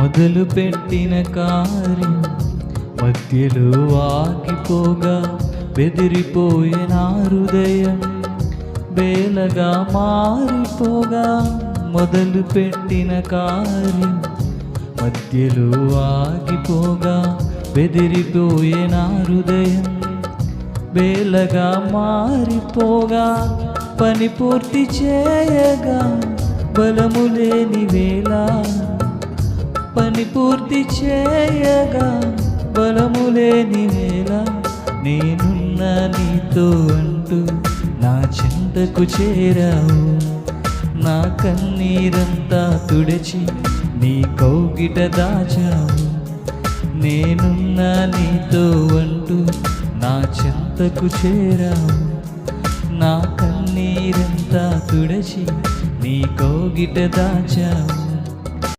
మొదలు పెట్టిన కార్యం మధ్యలో ఆగిపోగా బెదిరిపోయిన హృదయం బేలగా మారిపోగా. మొదలు పెట్టిన కార్యం మధ్యలో ఆగిపోగా బెదిరిపోయిన హృదయం బేలగా మారిపోగా. పని పూర్తి చేయగా బలము లేని వేళ, పని పూర్తి చేయగా బలము లేని వేళ, నేనున్న నీతో అంటూ నా చింతకు చేరావు. నా కన్నీరంతా తుడిచి నీ కౌగిట దాచావు. నేనున్న నీతో అంటూ నా చింతకు చేరావు. నా కన్నీరంతా తుడిచి నీ కౌగిట దాచావు.